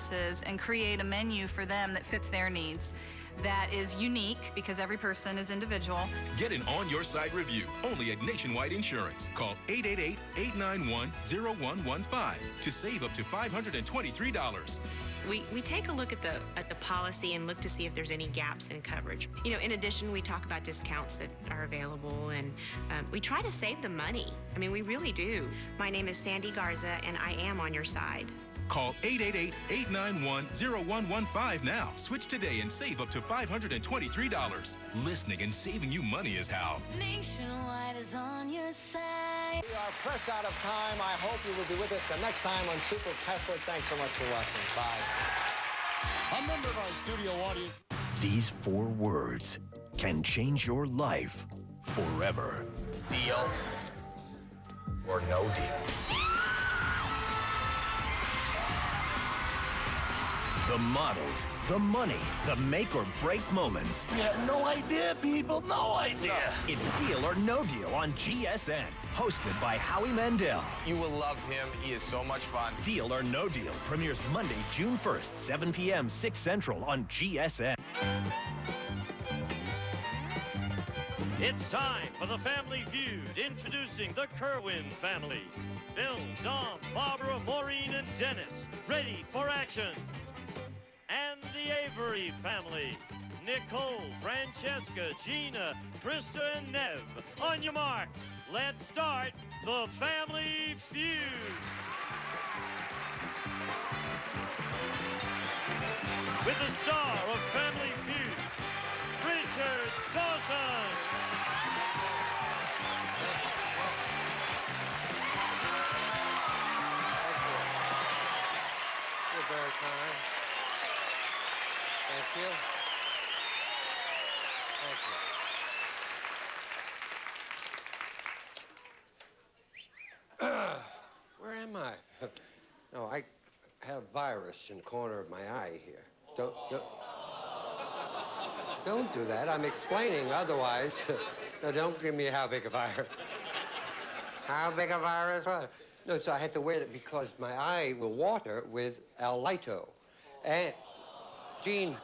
services and create a menu for them that fits their needs, that is unique because every person is individual. Get an on-your-side review only at Nationwide Insurance. Call 888-891-0115 to save up to $523. We take a look at the policy and look to see if there's any gaps in coverage. You know, in addition, we talk about discounts that are available, and we try to save the money. I mean, we really do. My name is Sandy Garza, and I am on your side. Call 888-891-0115 now. Switch today and save up to $523. Listening and saving you money is how. Nationwide is on your side. We are fresh out of time. I hope you will be with us the next time on Super Password. Thanks so much for watching. Bye. A member of our studio audience. These 4 words can change your life forever. Deal or no deal. The models, the money, the make or break moments. You have no idea, people. No idea. It's Deal or No Deal on GSN. Hosted by Howie Mandel. You will love him. He is so much fun. Deal or No Deal premieres Monday, June 1st, 7 p.m., 6 Central on GSN. It's time for the Family Feud. Introducing the Kerwin family. Bill, Dom, Barbara, Maureen, and Dennis. Ready for action. And the Avery family. Nicole, Francesca, Gina, Krista, and Nev. On your mark, let's start the Family Feud. With the star of Family Feud, Richard Dawson. You're very kind. Thank you. Thank you. Where am I? No, I had a virus in the corner of my eye here. Don't do that. I'm explaining otherwise. No, don't give me how big a virus. How big a virus? No, so I had to wear it because my eye will water with Al-Lito. And Gene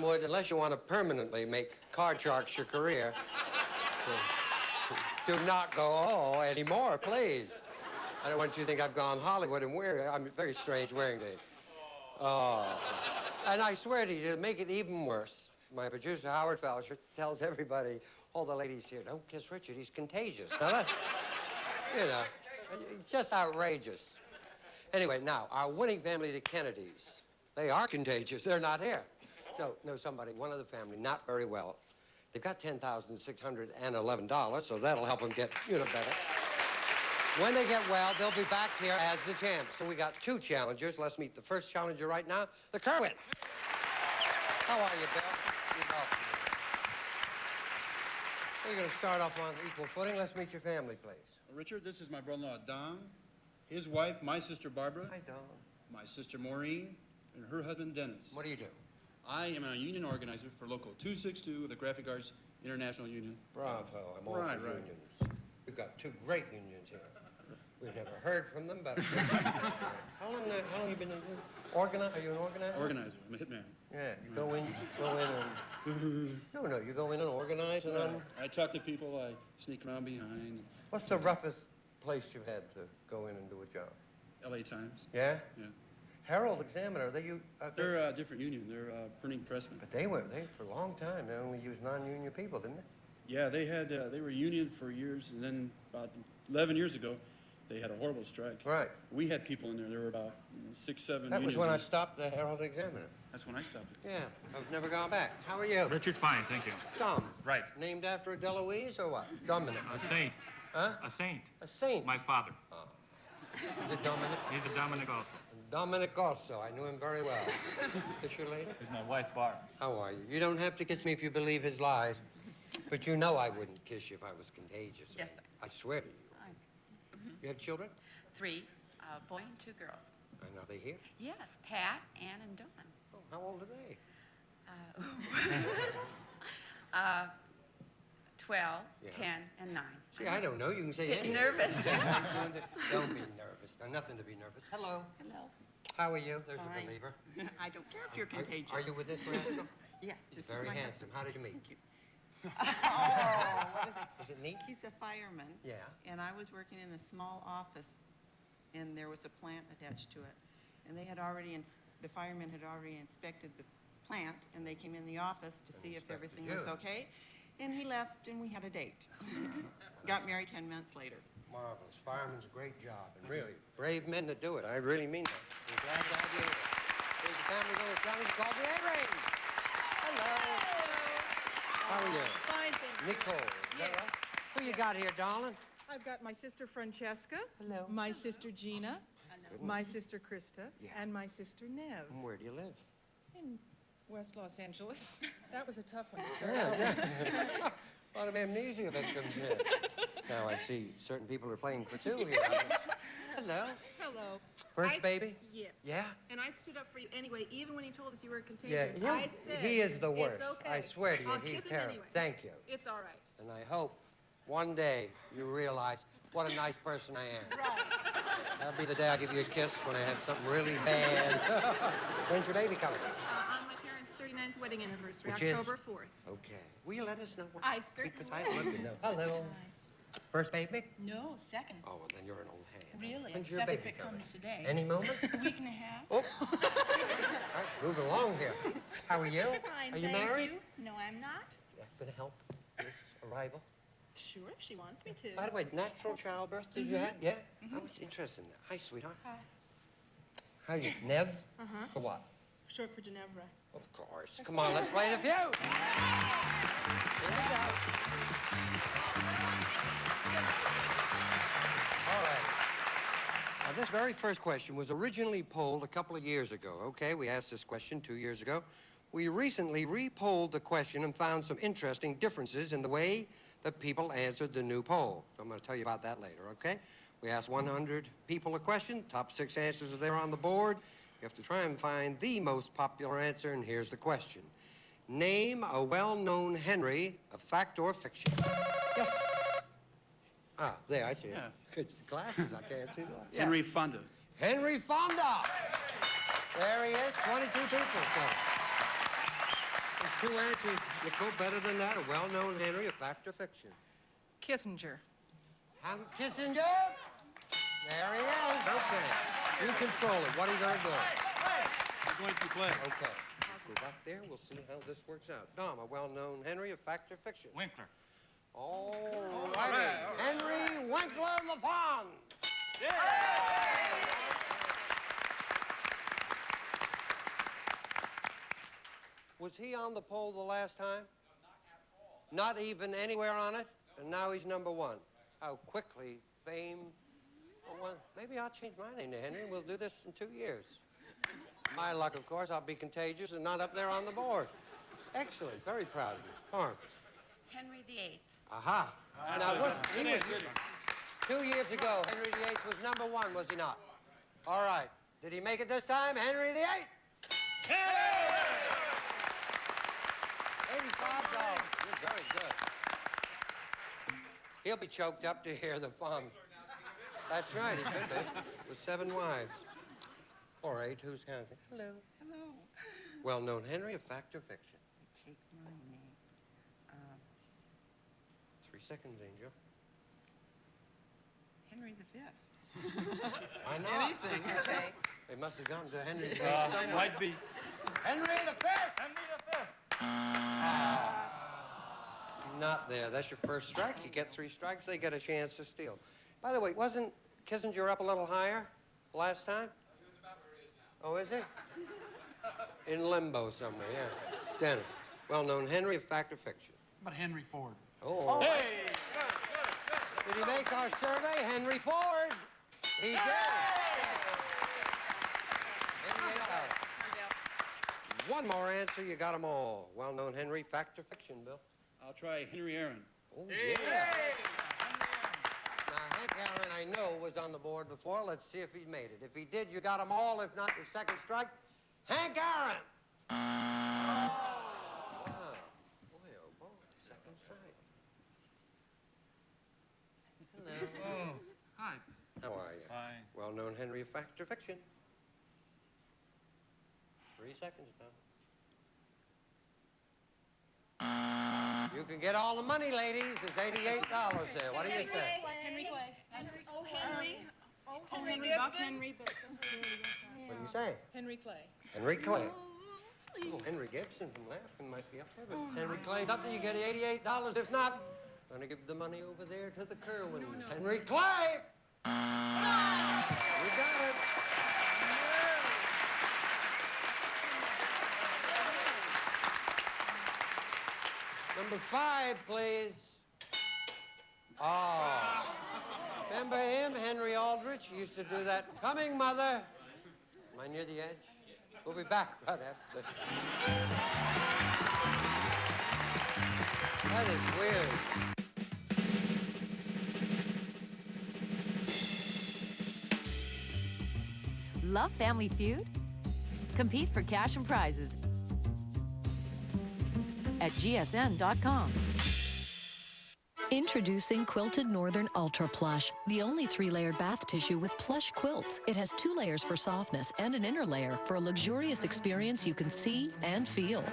would, unless you want to permanently make card sharks your career, do not go anymore, please. I don't want you to think I've gone Hollywood and I'm very strange wearing these. Oh. And I swear to you, to make it even worse, my producer, Howard Felsher, tells everybody, all the ladies here, don't kiss Richard, he's contagious. Now that, you know, just outrageous. Anyway, now, our winning family, the Kennedys, they are contagious. They're not here. No, somebody, one of the family, not very well. They've got $10,611, so that'll help them get, better. When they get well, they'll be back here as the champs. So we got 2 challengers. Let's meet the first challenger right now, the Kerwin. How are you, Bill? You're welcome. We're going to start off on equal footing. Let's meet your family, please. Richard, this is my brother-in-law, Don, his wife, my sister, Barbara. Hi, Don. My sister, Maureen, and her husband, Dennis. What do you do? I am a union organizer for Local 262 of the Graphic Arts International Union. Bravo. I'm all for unions. We've got 2 great unions here. We've never heard from them, but... How long have you been in organizer? Are you an organizer? Organizer. I'm a hitman. Yeah, you go in and... No, you go in and organize and then... I talk to people, I sneak around behind. What's the roughest place you've had to go in and do a job? LA Times. Yeah? Yeah. Herald Examiner, they're a different union. They're printing pressmen. But they for a long time, they only used non-union people, didn't they? Yeah, they were union for years, and then about 11 years ago, they had a horrible strike. Right. We had people in there. There were about 6, 7 That unions. was when I stopped the Herald Examiner. That's when I stopped it. Yeah, I've never gone back. How are you? Richard, fine, thank you. Dom. Right. Named after a Deloise or what? Dominic. A saint. Huh? A saint. A saint? My father. Oh. Is it Dominic? He's a Dominic also. Dominic also. I knew him very well. Is your lady? He's my wife, Barb. How are you? You don't have to kiss me if you believe his lies. But you know I wouldn't kiss you if I was contagious. Yes, sir. I swear to you. You have children? 3, a boy and 2 girls. And are they here? Yes, Pat, Ann, and Dawn. Oh, how old are they? 12, 10, and 9. See, I don't know. You can say Get anything. nervous. Don't be nervous. There's nothing to be nervous. Hello. Hello. How are you? There's Fine. a believer. I don't care if you're contagious. Are you with this rascal? Yes, He's this very is my handsome. husband. How did you meet? Thank you. Oh, Is it neat? he's a fireman. Yeah. And I was working in a small office, and there was a plant attached to it. And they had already, the firemen had already inspected the plant, and they came in the office to see if inspected everything you. was okay. And he left, and we had a date. Got married 10 months later. Marvelous. Fireman's a great job, and really, brave men that do it. I really mean that. We're glad to have you here. Here's a family going to challenge called the Avery. Hello. How are you? Fine, thank you. Nicole, is that right? Who you got here, darling? I've got my sister Francesca. Hello. My sister Gina. My sister Krista. Yeah. And my sister Nev. And where do you live? In West Los Angeles. That was a tough one to start Yeah, out with. yeah. A lot of amnesia victims here. Now I see certain people are playing for two here. Hello. Hello. First baby? Yes. Yeah? And I stood up for you anyway, even when he told us you were Yeah, contagious. I said, he is the worst. It's okay. I swear to you, I'll he's kiss him terrible. anyway. Thank you. It's all right. And I hope one day you realize what a nice person I am. Right. That'll be the day I give you a kiss when I have something really bad. When's your baby coming? On my parents' 39th wedding anniversary, Which is? October 4th. Okay. Will you let us know when? I certainly Because will. I'd love to know. Hello. First baby? No, second. Oh, well, then you're an old hand. Really? When's your Except if baby it coming? comes today. Any moment? A week and a half. Oh. All right, moving along here. How are you? Fine, Are you thank married? you. No, I'm not. Yeah, gonna help this arrival. Sure, if she wants me to. By the way, natural childbirth did you have? Yeah? I was interested in that. Hi, sweetheart. Hi. How are you? Nev? Uh-huh. For what? Short for Ginevra. Of course. Come on, let's play the feud. Here we go. All right. Now, this very first question was originally polled a couple of years ago, okay? We asked this question 2 years ago. We recently re-polled the question and found some interesting differences in the way that people answered the new poll. So I'm going to tell you about that later, okay? We asked 100 people a question. Top 6 answers are there on the board. You have to try and find the most popular answer, and here's the question. Name a well-known Henry of fact or fiction. Yes. Ah, there, I see it. Yeah. Good glasses, I can't see that. Henry Fonda. Henry Fonda. There he is, 22 people, so. There's 2 answers. You go better than that. A well-known Henry of fact or fiction. Kissinger. Kissinger. There he is. Okay. You control it. What are you going to do? I'm going to play. Okay. Go back there. We'll see how this works out. Dom, a well-known Henry of fact or fiction. Winkler. All right. Henry Winkler Lafond. Was he on the poll the last time? No, not at all. Not even anywhere on it? And now he's number 1. How quickly fame... Well, maybe I'll change my name to Henry, and we'll do this in 2 years. My luck, of course, I'll be contagious and not up there on the board. Excellent. Very proud of you. Harm. Henry VIII. Aha. Now, he was 2 years ago. Henry VIII was number 1, was he not? All right. Did he make it this time? Henry VIII? $85. You're very good. He'll be choked up to hear the fun. That's right, he could be. With 7 wives. All right, who's counting? Hello. Hello. Well-known Henry of fact or fiction? Take my name. 3 seconds, Angel. Henry V. Why not? Anything. Okay. They must have gone to Henry VIII somewhere. Might be. Henry V! Henry the Fifth. Not there. That's your first strike. You get 3 strikes, they get a chance to steal. By the way, wasn't Kissinger up a little higher last time? He was about where he is now. Oh, is he? In limbo somewhere, yeah. Dennis, well-known Henry of fact or fiction? How about Henry Ford? Oh, all right. Hey! Did he make our survey? Henry Ford. He did. One more answer, you got them all. Well-known Henry, fact or fiction, Bill? I'll try Henry Aaron. Oh, yeah. Now, Hank Aaron, I know, was on the board before. Let's see if he made it. If he did, you got them all. If not, your second strike. Hank Aaron! Wow. Boy, oh, boy. Second strike. Hello. Oh, hi. How are you? Fine. Well-known Henry of fact or fiction? 30 seconds now. You can get all the money, ladies. There's $88 there. What do you say? Henry Clay. Oh, Henry. Oh, Henry Henry. Gibson. Henry, but What do you say? Henry Clay. Henry Clay. Oh, Henry Gibson from Laughton might be up there, but Henry Clay's up there. You get $88. If not, I'm going to give the money over there to the Kerwins. Henry Clay! You got it. Number 5, please. Oh. Remember him, Henry Aldrich? He used to do that. Coming, mother. Am I near the edge? We'll be back right after this. That is weird. Love Family Feud? Compete for cash and prizes at gsn.com. Introducing Quilted Northern Ultra Plush, the only 3-layered bath tissue with plush quilts. It has 2 layers for softness and an inner layer for a luxurious experience you can see and feel.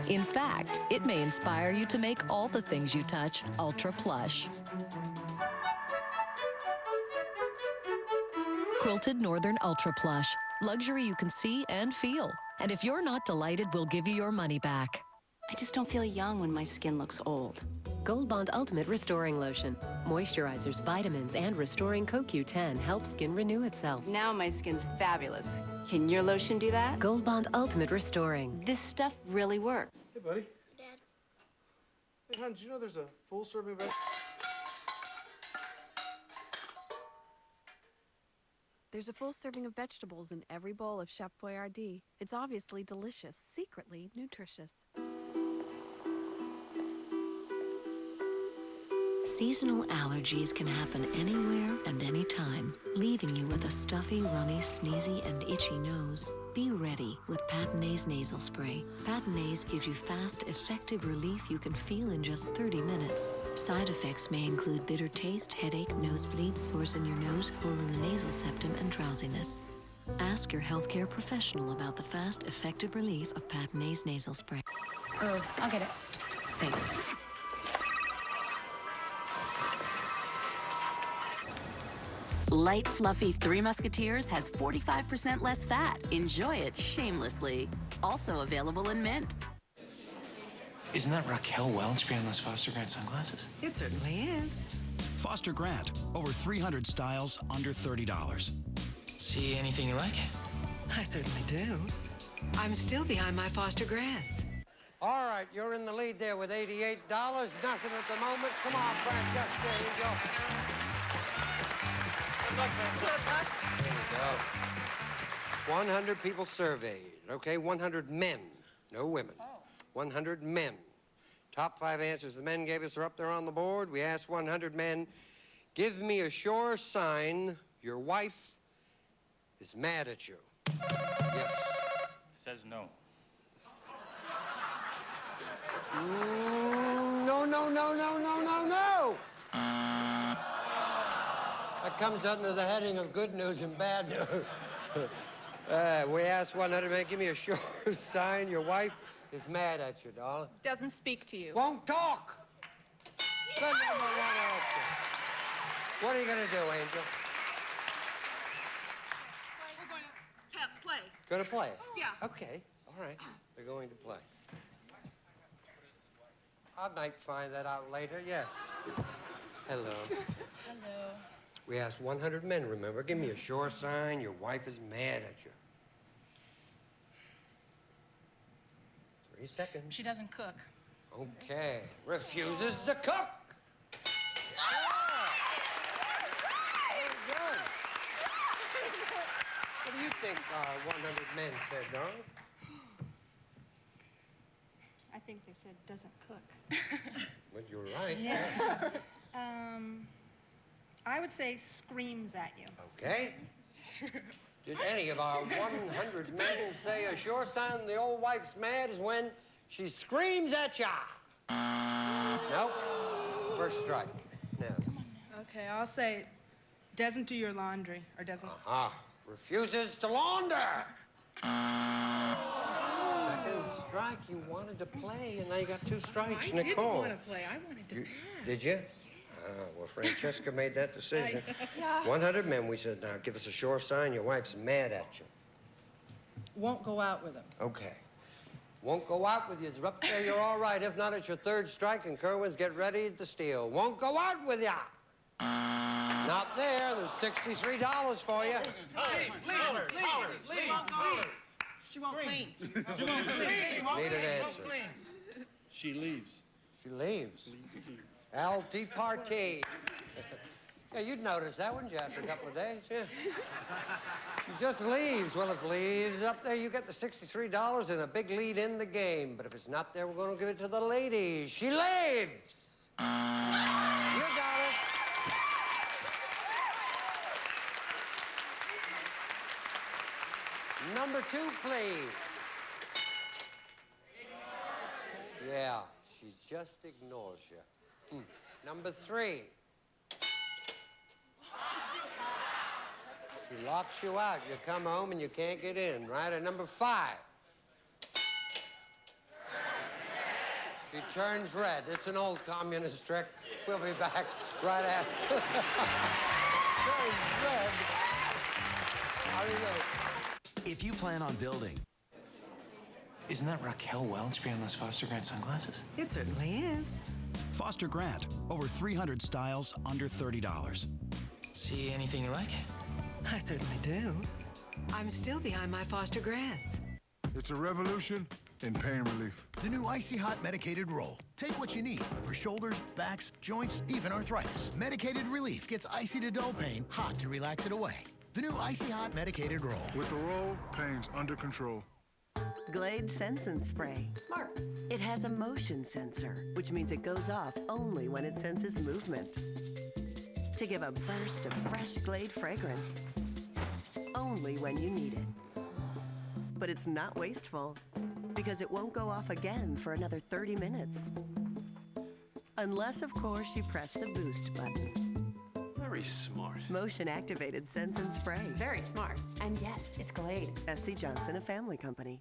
In fact, it may inspire you to make all the things you touch ultra plush. Quilted Northern Ultra Plush, luxury you can see and feel. And if you're not delighted, we'll give you your money back. I just don't feel young when my skin looks old. Gold Bond Ultimate Restoring Lotion. Moisturizers, vitamins, and restoring CoQ10 help skin renew itself. Now my skin's fabulous. Can your lotion do that? Gold Bond Ultimate Restoring. This stuff really works. Hey, buddy. Dad. Hey, hon, did you know there's a full serving of There's a full serving of vegetables in every bowl of Chef Boyardee. It's obviously delicious, secretly nutritious. Seasonal allergies can happen anywhere and anytime, leaving you with a stuffy, runny, sneezy, and itchy nose. Be ready with Patenase Nasal Spray. Patenase gives you fast, effective relief you can feel in just 30 minutes. Side effects may include bitter taste, headache, nosebleeds, sores in your nose, hole in the nasal septum, and drowsiness. Ask your healthcare professional about the fast, effective relief of Patenase Nasal Spray. Oh, I'll get it. Thanks. Light, fluffy Three Musketeers has 45% less fat. Enjoy it shamelessly. Also available in mint. Isn't that Raquel Welch behind those Foster Grant sunglasses? It certainly is. Foster Grant, over 300 styles, under $30. See anything you like? I certainly do. I'm still behind my Foster Grants. All right, you're in the lead there with $88. Nothing at the moment. Come on, Francesca, here you go. There you go. 100 people surveyed, okay? 100 men, no women. 100 men. Top 5 answers the men gave us are up there on the board. We asked 100 men, give me a sure sign your wife is mad at you. Yes. Says no. No, no, no, no, no, no, no. That comes under the heading of good news and bad news. We asked 100 men, give me a sure sign your wife is mad at you, darling. doesn't speak to you. Won't talk. Good number 1 answer. What are you going to do, Angel? We're going to play. Going to play? Yeah. Okay, all right. They're going to play. I might find that out later, yes. Hello. Hello. We asked 100 men, remember? Give me a sure sign your wife is mad at you. 3 seconds. She doesn't cook. Okay. Refuses to cook. Very good. What do you think 100 men said, darling? I think they said doesn't cook. Well, you're right. Yeah. I would say screams at you. Okay. Did any of our 100 men say a sure sign the old wife's mad is when she screams at ya? Nope. First strike. Now. Okay, I'll say doesn't do your laundry or doesn't. Ah, refuses to launder. Second strike. You wanted to play, and now you got 2 strikes, Nicole. I didn't want to play. I wanted to pass. Did you? Well, Francesca made that decision. Yeah. 100 men, we said, now give us a sure sign your wife's mad at you. Won't go out with him. Okay. Won't go out with you. You're up there, you're all right. If not, it's your 3rd strike, and Kerwin's get ready to steal. Won't go out with ya. Not there. There's $63 for you. She won't clean. Need an answer. She leaves. She leaves. LT party. Yeah, you'd notice that, wouldn't you, after a couple of days? Yeah. She just leaves. Well, if leaves up there, you get the $63 and a big lead in the game. But if it's not there, we're going to give it to the ladies. She leaves. You got it. Number 2, please. Yeah, she just ignores you. Number 3. She locks you out. You come home and you can't get in, right? And number 5. She turns red. It's an old communist trick. We'll be back right after. Turns red. How do you know? If you plan on building... Isn't that Raquel Welch behind those Foster Grant sunglasses? It certainly is. Foster Grant, over 300 styles under $30. See anything you like? I certainly do. I'm still behind my Foster Grants. It's a revolution in pain relief. The new Icy Hot Medicated Roll. Take what you need for shoulders, backs, joints, even arthritis. Medicated relief gets icy to dull pain, hot to relax it away. The new Icy Hot Medicated Roll. With the roll, pain's under control. Glade Sense and Spray. Smart. It has a motion sensor, which means it goes off only when it senses movement. To give a burst of fresh Glade fragrance. Only when you need it. But it's not wasteful, because it won't go off again for another 30 minutes. Unless, of course, you press the boost button. Very smart. Motion-activated Sense and Spray. Very smart. And yes, it's Glade. S.C. Johnson, a family company.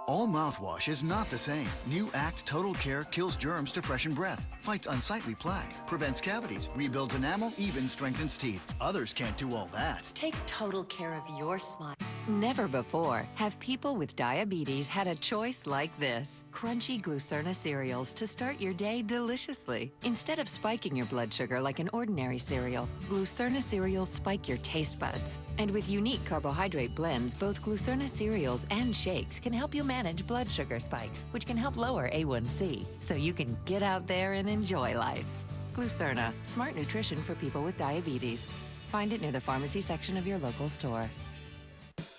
All mouthwash is not the same. New Act Total Care kills germs to freshen breath, fights unsightly plaque, prevents cavities, rebuilds enamel, even strengthens teeth. Others can't do all that. Take total care of your smile. Never before have people with diabetes had a choice like this. Crunchy Glucerna cereals to start your day deliciously. Instead of spiking your blood sugar like an ordinary cereal, Glucerna cereals spike your taste buds. And with unique carbohydrate blends, both Glucerna cereals and shakes can help you manage blood sugar spikes, which can help lower A1C, so you can get out there and enjoy life. Glucerna, smart nutrition for people with diabetes. Find it near the pharmacy section of your local store.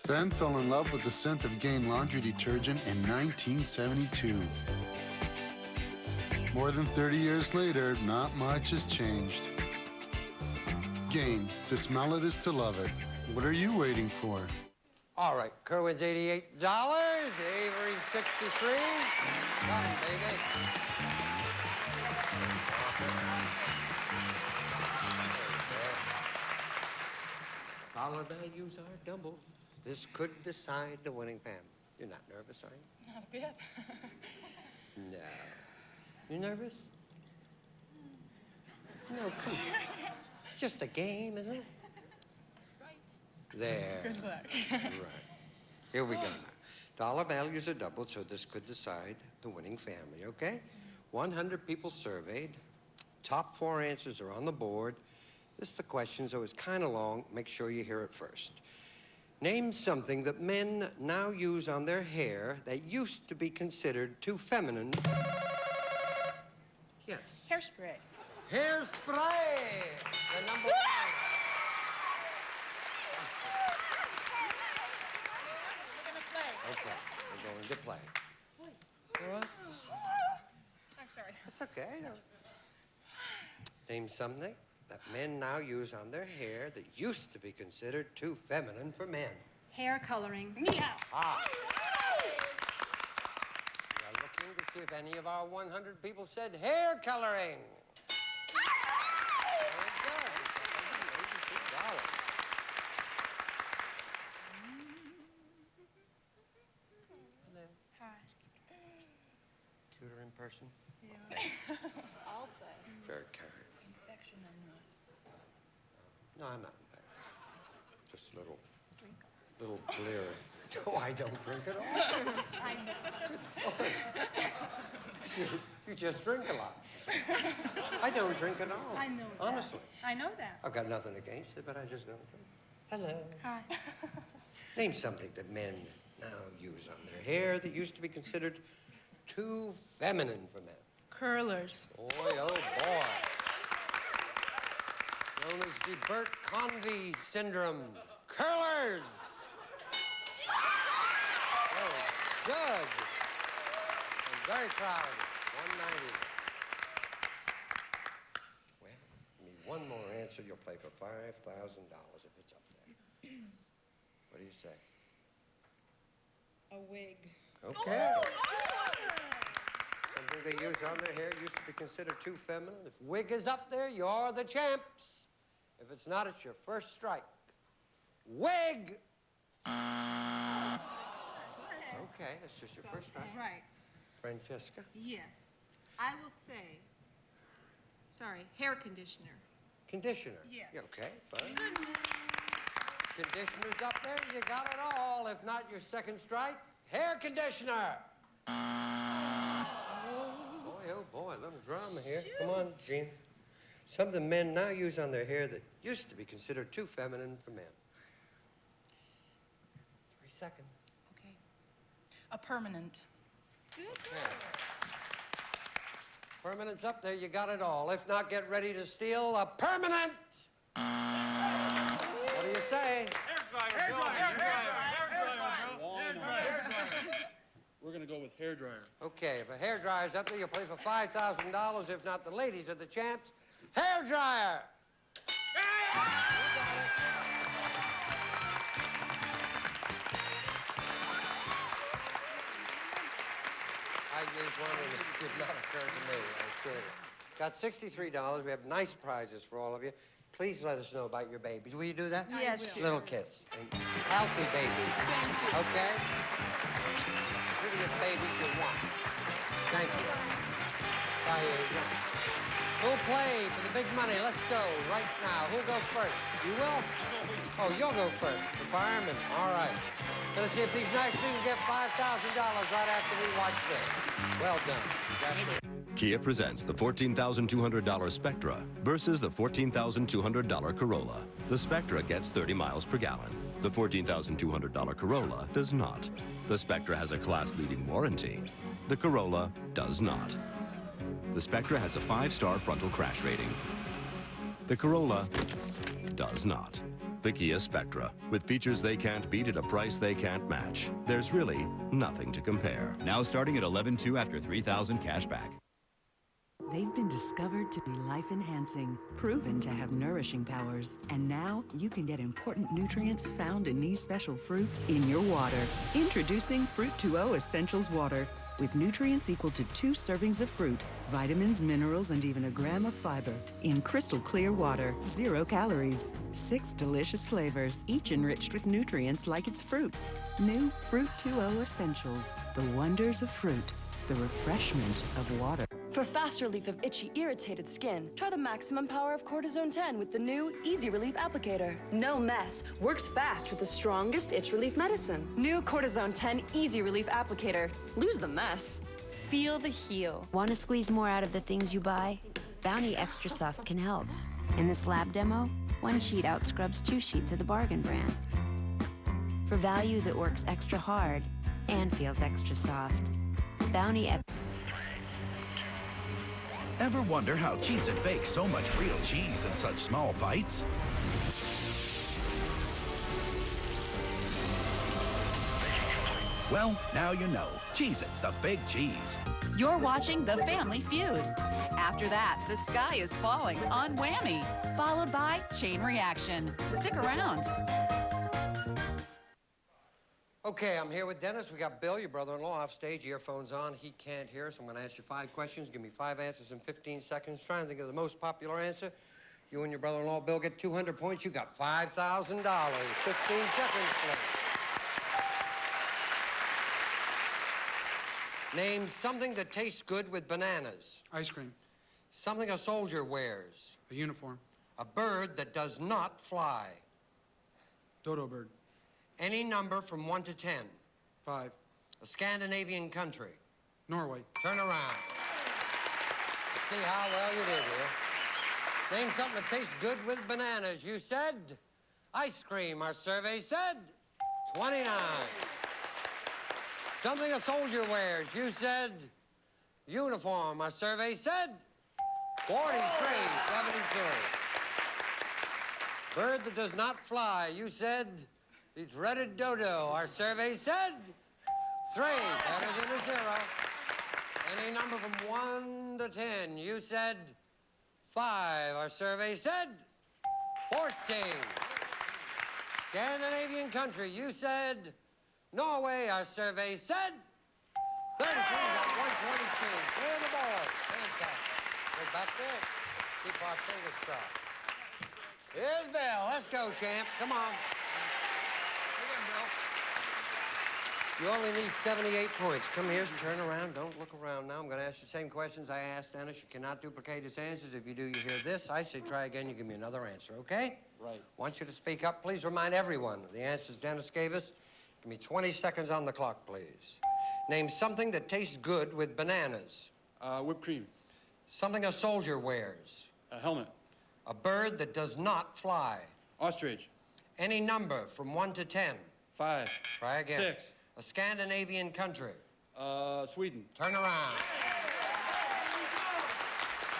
Ben fell in love with the scent of Gain laundry detergent in 1972. More than 30 years later, not much has changed. Gain, to smell it is to love it. What are you waiting for? All right, Kerwin's $88, Avery's $63. Come, baby. Dollar values are doubled. This could decide the winning family. You're not nervous, are you? Not a bit. No. You nervous? No, come on. It's just a game, isn't it? There. Good luck. Right. Here we go now. Dollar values are doubled, so this could decide the winning family, okay? 100 people surveyed. Top 4 answers are on the board. This is the question, so it's kind of long. Make sure you hear it first. Name something that men now use on their hair that used to be considered too feminine. Yes. Hairspray. Hairspray! The number 1. Okay, we're going to play. What? I'm sorry. That's okay. Name something that men now use on their hair that used to be considered too feminine for men. Hair coloring. Yeah. Ah. We're looking to see if any of our 100 people said hair coloring. Very good. $86. person? I'll say. Very kind. Infection or not. No, I'm not infected. Just a little clear. No, I don't drink at all. I know. You just drink a lot. I don't drink at all. I know that. Honestly. I know that. I've got nothing against it, but I just don't drink. Hello. Hi. Name something that men now use on their hair that used to be considered too feminine for men. Curlers. Boy, oh boy. Known as the Bert Convy syndrome. Curlers! Oh, good. And very proud. 190. Well, give me one more answer. You'll play for $5,000 if it's up there. What do you say? A wig. Okay. Something they use on their hair used to be considered too feminine. If wig is up there, you're the champs. If it's not, it's your first strike. Wig! Okay, that's just your first strike. Right. Francesca? Yes. I will say, sorry, hair conditioner. Conditioner? Yes. Yeah, okay, fine. Conditioner's up there, you got it all. If not, your second strike, hair conditioner! Oh boy, a little drama here. Come on, Gene. Something men now use on their hair that used to be considered too feminine for men. 3 seconds. Okay. A permanent. Okay. Permanent's up there, you got it all. If not, get ready to steal a permanent! What do you say? We're gonna go with hair dryer. Okay, if a hair dryer's up there, you'll play for $5,000. If not, the ladies are the champs. Hair dryer! I used one and it did not occur to me, I assure you. Got $63. We have nice prizes for all of you. Please let us know about your babies. Will you do that? Yes. Little kiss. And healthy babies. Thank you. Okay? Prettiest babies you want. Thank you. Bye, Asia. Who'll play for the big money? Let's go right now. Who'll go first? You will? Oh, you'll go first. The fireman. All right. Let's see if these nice people get $5,000 right after we watch this. Well done. Kia presents the $14,200 Spectra versus the $14,200 Corolla. The Spectra gets 30 miles per gallon. The $14,200 Corolla does not. The Spectra has a class-leading warranty. The Corolla does not. The Spectra has a 5-star frontal crash rating. The Corolla does not. The Kia Spectra, with features they can't beat at a price they can't match. There's really nothing to compare. Now starting at $11,200 after $3,000 cash back. They've been discovered to be life-enhancing, proven to have nourishing powers, and now you can get important nutrients found in these special fruits in your water. Introducing Fruit 2O Essentials Water, with nutrients equal to 2 servings of fruit, vitamins, minerals, and even a gram of fiber. In crystal clear water, 0 calories, 6 delicious flavors, each enriched with nutrients like its fruits. New Fruit 2O Essentials, the wonders of fruit, the refreshment of water. For fast relief of itchy, irritated skin, try the maximum power of Cortisone 10 with the new Easy Relief Applicator. No mess. Works fast with the strongest itch relief medicine. New Cortisone 10 Easy Relief Applicator. Lose the mess. Feel the heal. Want to squeeze more out of the things you buy? Bounty Extra Soft can help. In this lab demo, 1 sheet outscrubs 2 sheets of the bargain brand. For value that works extra hard and feels extra soft. Bounty Extra. Ever wonder how Cheez-It bakes so much real cheese in such small bites? Well, now you know. Cheez-It, the big cheese. You're watching The Family Feud. After that, The Sky is Falling on Whammy, followed by Chain Reaction. Stick around. Okay, I'm here with Dennis. We got Bill, your brother-in-law, off stage, earphones on. He can't hear us. I'm going to ask you 5 questions. Give me 5 answers in 15 seconds. Try and think of the most popular answer. You and your brother-in-law, Bill, get 200 points. You got $5,000. 15 seconds, please. Name something that tastes good with bananas. Ice cream. Something a soldier wears. A uniform. A bird that does not fly. Dodo bird. Any number from 1 to 10. 5. A Scandinavian country. Norway. Turn around. See how well you did here. Name something that tastes good with bananas. You said ice cream. Our survey said 29. Something a soldier wears. You said uniform. Our survey said 43, 72. Bird that does not fly. You said the dreaded dodo. Our survey said 3, better than a 0. Any number from 1 to 10. You said 5. Our survey said 14. Scandinavian country. You said Norway. Our survey said 33. Got 122. Clear the board. Fantastic. We're back there. Keep our fingers crossed. Here's Bill. Let's go, champ. Come on. You only need 78 points. Come here, turn around, don't look around now. I'm going to ask you the same questions I asked Dennis. You cannot duplicate his answers. If you do, you hear this. I say try again, you give me another answer, okay? Right. Want you to speak up. Please remind everyone of the answers Dennis gave us. Give me 20 seconds on the clock, please. Name something that tastes good with bananas. Whipped cream. Something a soldier wears. A helmet. A bird that does not fly. Ostrich. Any number from 1 to 10. 5. Try again. 6. A Scandinavian country. Sweden. Turn around.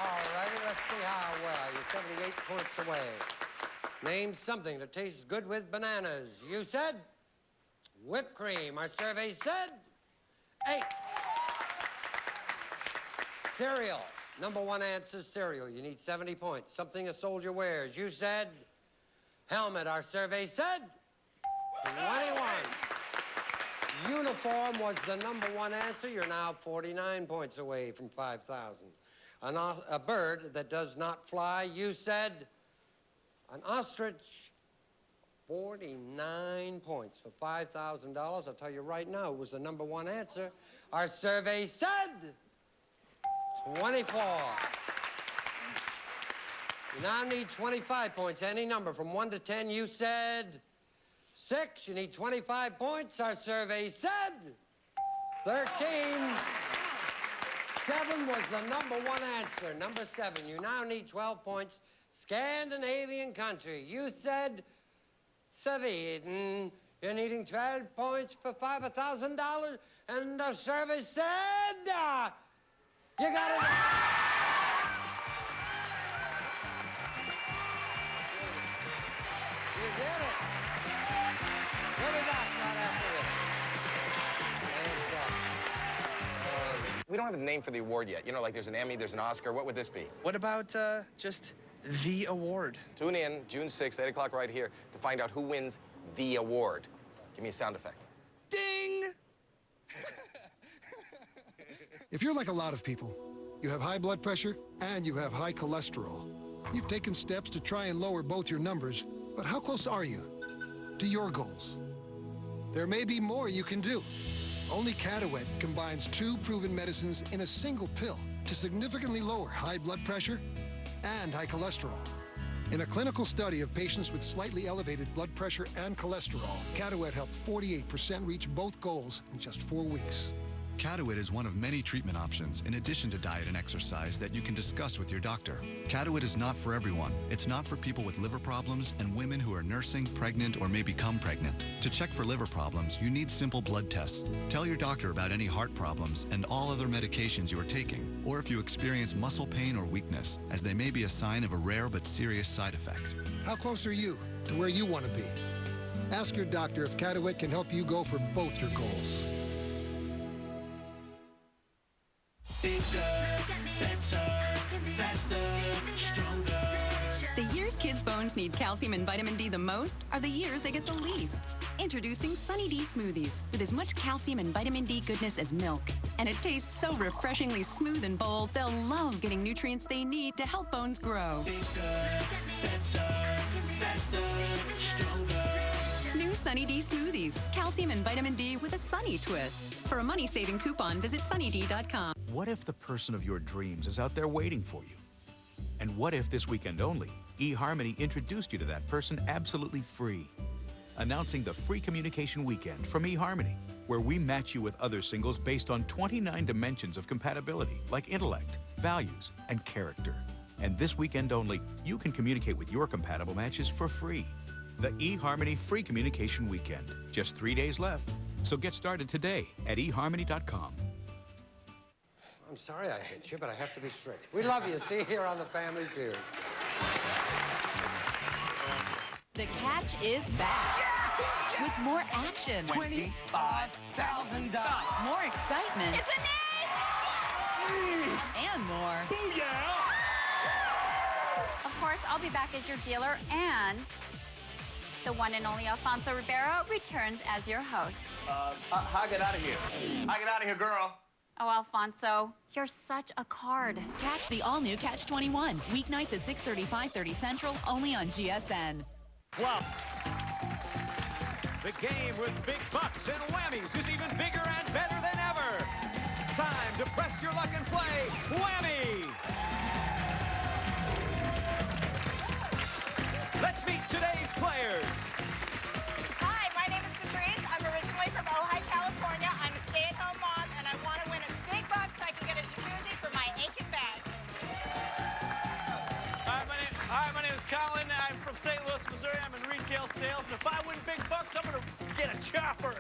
All righty, let's see how well. You're 78 points away. Name something that tastes good with bananas. You said whipped cream. Our survey said 8. Cereal. Number 1 answer, cereal. You need 70 points. Something a soldier wears. You said helmet. Our survey said 21. Uniform was the number 1 answer. You're now 49 points away from 5,000. A bird that does not fly. You said an ostrich. 49 points for $5,000. I'll tell you right now, it was the number 1 answer. Our survey said 24. You now need 25 points. Any number from 1 to 10. You said 6. You need 25 points. Our survey said 13. 7 was the number 1 answer. Number 7. You now need 12 points. Scandinavian country. You said Sweden. You're needing 12 points for $5,000. And the survey said you got it. You did it. We'll be back right after this. We don't have a name for the award yet. You know, like there's an Emmy, there's an Oscar. What would this be? What about just the award? Tune in June 6th, 8 o'clock right here to find out who wins the award. Give me a sound effect. Ding! If you're like a lot of people, you have high blood pressure and you have high cholesterol. You've taken steps to try and lower both your numbers, but how close are you to your goals? There may be more you can do. Only Catawet combines 2 proven medicines in a single pill to significantly lower high blood pressure and high cholesterol. In a clinical study of patients with slightly elevated blood pressure and cholesterol, Catawet helped 48% reach both goals in just 4 weeks. Catawit is one of many treatment options, in addition to diet and exercise, that you can discuss with your doctor. Catawit is not for everyone. It's not for people with liver problems and women who are nursing, pregnant, or may become pregnant. To check for liver problems, you need simple blood tests. Tell your doctor about any heart problems and all other medications you are taking, or if you experience muscle pain or weakness, as they may be a sign of a rare but serious side effect. How close are you to where you want to be? Ask your doctor if Catawit can help you go for both your goals. Bigger, better, faster, stronger. The years kids' bones need calcium and vitamin D the most are the years they get the least. Introducing Sunny D smoothies with as much calcium and vitamin D goodness as milk. And it tastes so refreshingly smooth and bold, they'll love getting nutrients they need to help bones grow. Bigger, better, faster, stronger. New New Sunny D smoothies. Calcium and vitamin D with a sunny twist. For a money-saving coupon, visit sunnyd.com. What if the person of your dreams is out there waiting for you? And what if this weekend only, eHarmony introduced you to that person absolutely free? Announcing the Free Communication Weekend from eHarmony, where we match you with other singles based on 29 dimensions of compatibility, like intellect, values, and character. And this weekend only, you can communicate with your compatible matches for free. The eHarmony Free Communication Weekend. Just 3 days left. So get started today at eHarmony.com. I'm sorry I hit you, but I have to be strict. We love you. See you here on the Family Feud. The catch is back. With more action. $25,000. More excitement. It's a name! And more. Booyah! Of course, I'll be back as your dealer, and the one and only Alfonso Ribeiro returns as your host. How get out of here? How get out of here, girl? Oh, Alfonso, you're such a card. Catch the all-new Catch 21. Weeknights at 6:30, 5:30 Central, only on GSN. Well, the game with big bucks and whammies is even bigger and better than ever. Time to press your luck and play Whammy. Let's meet today's players. Hi, my name is Patrice. I'm originally from Ojai, California. I'm a stay-at-home mom, and I want to win a big buck so I can get a jacuzzi for my aching back. Hi, my name is Colin. I'm from St. Louis, Missouri. I'm in retail sales, and if I win big bucks, I'm going to get a chopper.